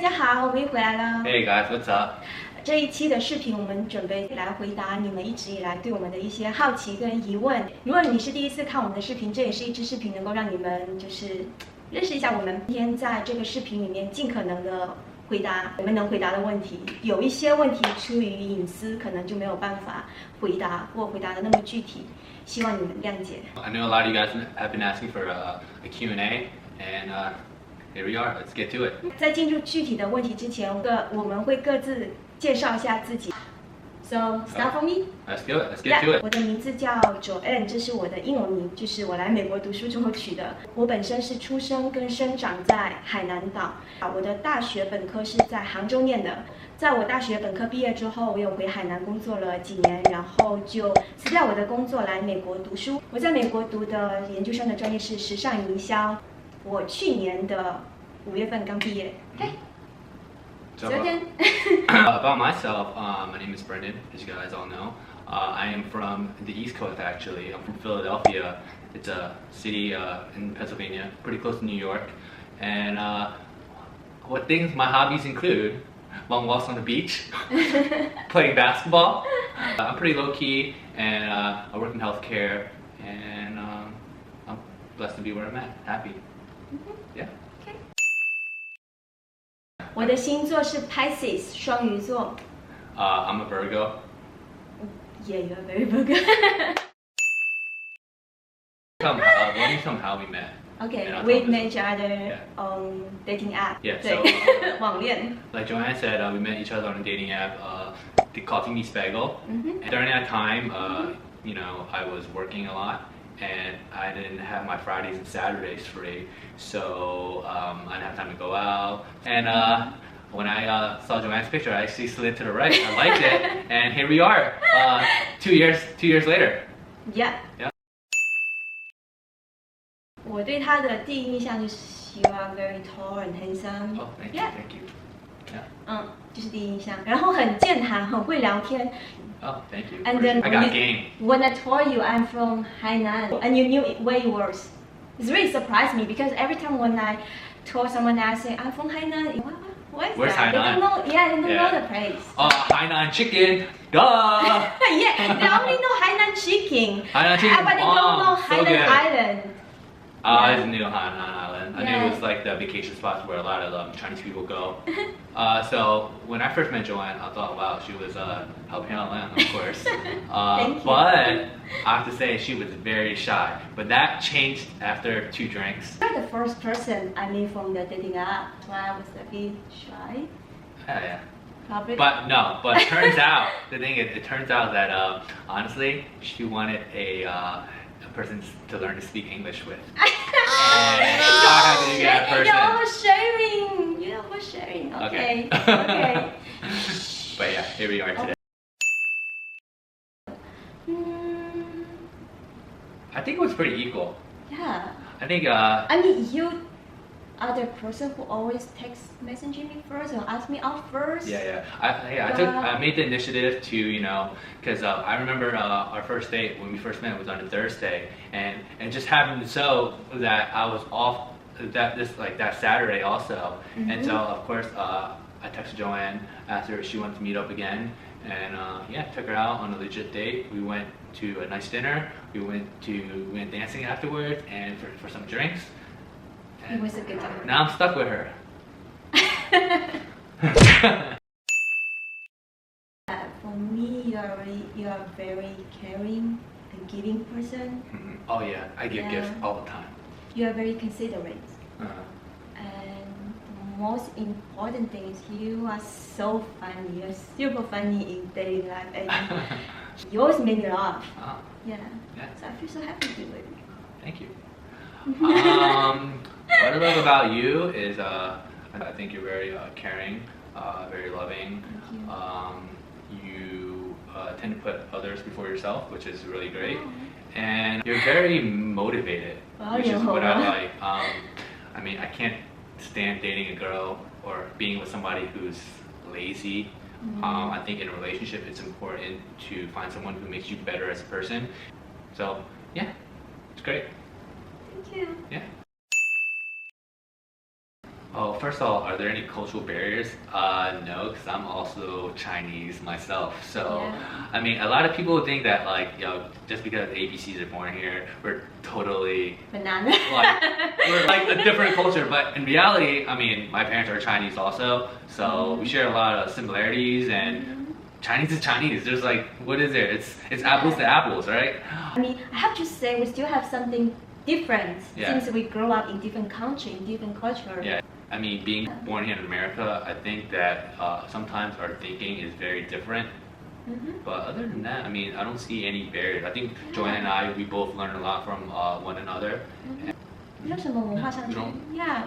家好，我们又回来了。Hey guys, what's up? 这一期的视频，我们准备来回答你们一直以来对我们的一些好奇跟疑问。如果你是第一次看我们的视频，这也是一支视频能够让你们就是认识一下我们。今天在这个视频里面，尽可能的回答我们能回答的问题。有一些问题出于隐私，可能就没有办法回答，或回答的那么具体。希望你们谅解。I know a lot of you guys have been asking for a Q&A, and here we are. Let's get to it. 在进入具体的问题之前，我们会各自介绍一下自己。So start for me. Let's do it. Let's get to it. 我的名字叫 Joanne， 这是我的英文名，就是我来美国读书之后取的。我本身是出生跟生长在海南岛，我的大学本科是在杭州念的。在我大学本科毕业之后，我有回海南工作了几年，然后就辞掉我的工作来美国读书。我在美国读的研究生的专业是时尚营销。我去年的5月份刚毕业。So, about myself, my name is Brendan, as you guys all know. I am from the East Coast, actually. I'm from Philadelphia. It's a city in Pennsylvania, pretty close to New York. And what things, my hobbies include long walks on the beach, playing basketball. I'm pretty low-key, and I work in healthcare, and I'm blessed to be where I'm at, happy. Yeah. 我的星座是 Pisces 双鱼座。I'm a Virgo. Yeah, you're very Virgo. Why don't you tell them how we met? Okay, we met each other on dating app. Yeah, so 网恋。 like Joanne said, we met each other on a dating app called Teeny Spaggle. And during that time, you know, I was working a lot. And I didn't have my Fridays and Saturdays free, so I didn't have time to go out. And when I saw Joanne's picture, I actually slid to the right. I liked it, and here we are, 2 years later. Yeah. Yeah. 我对他的第一印象就是 You are very tall and handsome. Oh, thank you, Yeah. thank you. Yeah. 就是第一印象。然后很健谈，很会聊天。Oh, thank you. And then I got game. When I told you I'm from Hainan and you knew where you were, it's really surprised me because every time when I told someone that I say I'm from Hainan, what is Where's that? Hainan? They don't know, they don't know the place. Hainan chicken, duh! Yeah, they only know Hainan chicken. Hainan chicken, But they don't know so Hainan good. Island. I just knew Hainan Island. I knew it was like the vacation spots where a lot of Chinese people go. So when I first met Joanne, I thought, wow, she was helping out Lam, of course. Thank you. But I have to say, she was very shy. But that changed after 2 drinks. You're the first person I met from the dating app. That's why I was a bit shy. Yeah. Probably. But no, but it turns out, the thing is, it turns out that honestly, she wanted a person to learn to speak English with. And I had to be that person. You're oversharing. Okay. Okay. But yeah, here we are today. I think it was pretty equal. Yeah. I think I mean, you are the person who always text messaging me first or ask me out first. Yeah. I made the initiative to, you know, because I remember our first date when we first met was on a Thursday, and just happened so that I was off that Saturday also, and so of course I texted Joanne, asked her if she wanted to meet up again, and yeah, took her out on a legit date. We went to a nice dinner. We went dancing afterwards, and for some drinks. It was a good time. Now I'm stuck with her. For me, you are a very caring and giving person. Oh yeah, I give gifts all the time. You are very considerate. And the most important thing is you are so funny. You're super funny in daily life, and you always make me laugh. Yeah. So I feel so happy to be with you. Thank you. What I love about you is I think you're very caring, very loving. You tend to put others before yourself, which is really great. And you're very motivated, which is what I like. I mean, I can't stand dating a girl or being with somebody who's lazy. I think in a relationship it's important to find someone who makes you better as a person. So yeah, it's great. Thank you. Yeah. Oh, first of all, are there any cultural barriers? No, because I'm also Chinese myself. So, Yeah. I mean, a lot of people think that like, just because ABCs are born here, we're totally Banana. we're like a different culture. But in reality, I mean, my parents are Chinese also, so we share a lot of similarities and. Chinese is Chinese. There's like, what is there? It's apples to apples, right? I mean, I have to say we still have something different Yeah. since we grow up in different country, in different culture. Yeah. I mean, being born here in America, I think that sometimes our thinking is very different. But other than that, I mean, I don't see any barriers. I think Joanne and I, we both learn a lot from one another. 没有什么文化上去 ，Yeah，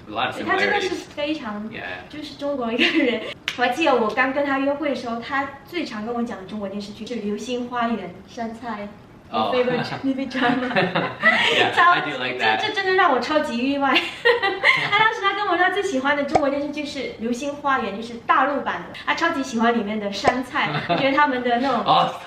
A lot of 他真的是 similarities. 非常 Yeah. 就是中国一个人。我还记得我刚跟他约会的时候，他最常跟我讲的中国电视剧是《流星花园》山菜。Oh. favorite movie drama. Yeah, I do like that. 这真的让我超级意外。他当时他跟我说他最喜欢的中国电视剧是《流星花园》，就是大陆版的。他超级喜欢里面的山菜，他觉得他们的那种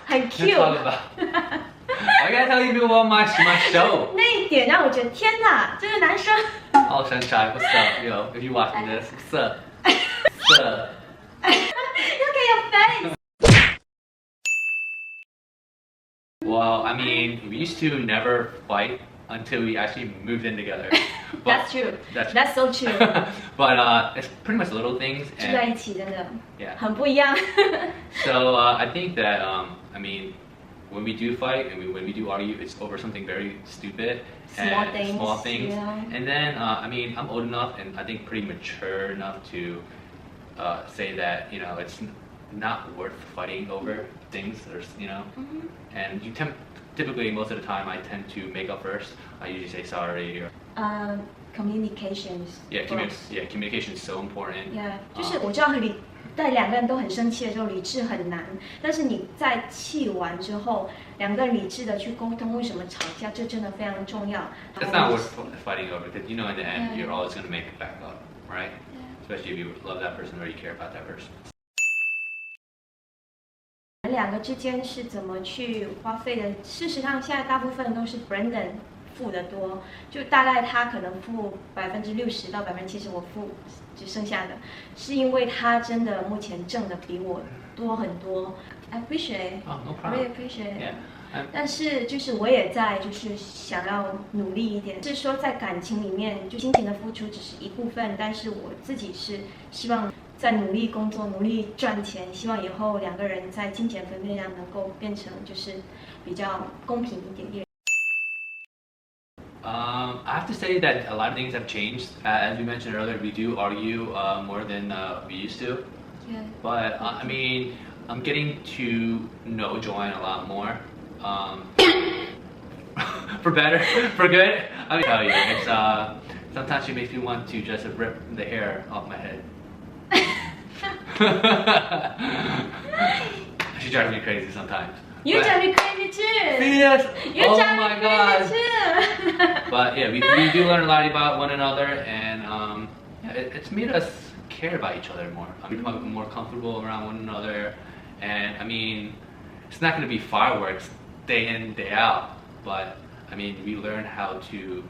很 cute。I gotta tell you about my show. 那一点让我觉得天哪，这个男生。Oh, Sunshine, what's up? Yo, if you watching this, what's up? What's up? Look at your face. Well, I mean, we used to never fight until we actually moved in together. But That's true. That's so true. But it's pretty much little things. 住在一起真的 Yeah. 很不一样。So I think that I mean, when we do fight and when we do argue, it's over something very stupid Small and things, small things. yeah. And then I mean, I'm old enough and I think pretty mature enough to say that it's not worth fighting over things. There's and you typically most of the time I tend to make up first. I usually say sorry. Or, Communications. Communication is so important. Yeah， 就是我知道在两个人都很生气的时候，理智很难。但是你在气完之后，两个人理智的去沟通为什么吵架，这真的非常重要。It's not worth fighting over because in the end Yeah. you're always going to make it back up, right? Especially if you love that person or you care about that person. 两个之间是怎么去花费的？事实上，现在大部分都是 Brandon 付的多，就大概他可能付60%到70%，我付只剩下的，是因为他真的目前挣的比我多很多。I appreciate. Oh, no I really problem. appreciate. Yeah. 但是就是我也在就是想要努力一点，是说在感情里面，就金钱的付出只是一部分，但是我自己是希望在努力工作、努力赚钱，希望以后两个人在金钱分配上能够变成就是比较公平一点点。I have to say that a lot of things have changed. As we mentioned earlier, we do argue more than we used to. Yeah. But I mean, I'm getting to know Joanne a lot more. For better, for good. I tell you, it's sometimes she makes me want to just rip the hair off my head. She drives me crazy sometimes. You drive me crazy too. Yes. You Oh drive my me god. crazy too. But yeah, we do learn a lot about one another, and it's made us care about each other more. We become more comfortable around one another, and I mean, it's not going to be fireworks day in day out, but I mean, we learn how to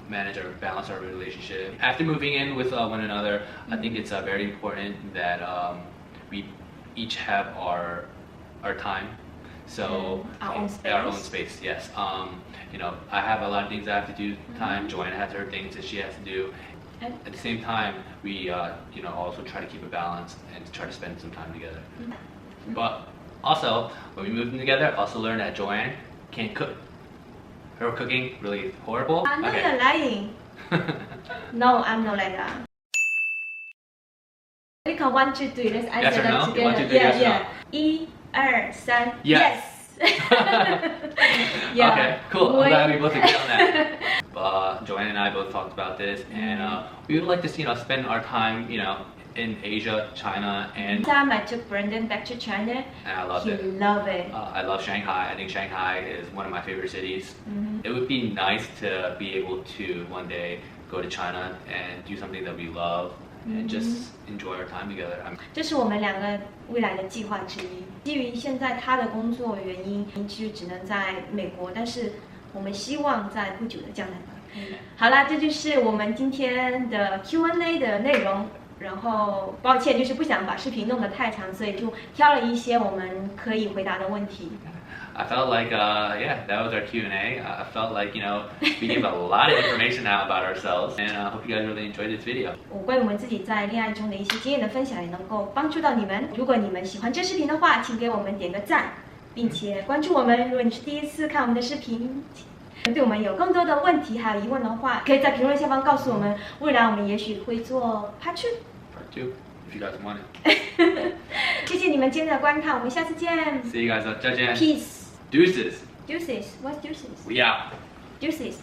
manage or balance our relationship. After moving in with one another, I think it's very important that we each have our time. So our own space. Our own space, yes. I have a lot of things I have to do. Time. Joanne has her things that she has to do. At the same time, we also try to keep a balance and try to spend some time together. But also, when we moved in together, I also learned that Joanne can't cook. Her cooking really horrible. I know you're lying. No, I'm not like that. We count 1, 2, 3. Let's answer Yes or that no? together. 1, 2, 3, yeah, yes or 1, 2, 3. Yes. Yeah. Okay, cool. I'm glad we both agree on that. Joanne and I both talked about this, and we would like to spend our time, in Asia, China, and Time I took Brandon back to China. I loved he it. loved it. I love Shanghai. I think Shanghai is one of my favorite cities. It would be nice to be able to one day go to China and do something that we love and just enjoy our time together. 这是我们两个未来的计划之一。基于现在他的工作原因，就只能在美国，但是我们希望在不久的将来好啦，这就是我们今天的 Q&A 的内容。然后抱歉，就是不想把视频弄得太长，所以就挑了一些我们可以回答的问题。I felt like, yeah, that was our Q&A. I felt like, you know, we gave a lot of information now about ourselves, and I hope you guys really enjoyed this video. 关于我们自己在恋爱中的一些经验的分享，也能够帮助到你们。如果你们喜欢这视频的话，请给我们点个赞，并且关注我们。如果你是第一次看我们的视频，对我们有更多的问题还有疑问的话，可以在评论下方告诉我们。未来我们也许会做 Part 2。Part 2, if you guys want it. 谢谢你们今天的观看，我们下次见。 See you guys. 再见。 Peace. Deuces. Deuces. What's deuces? We out. Deuces.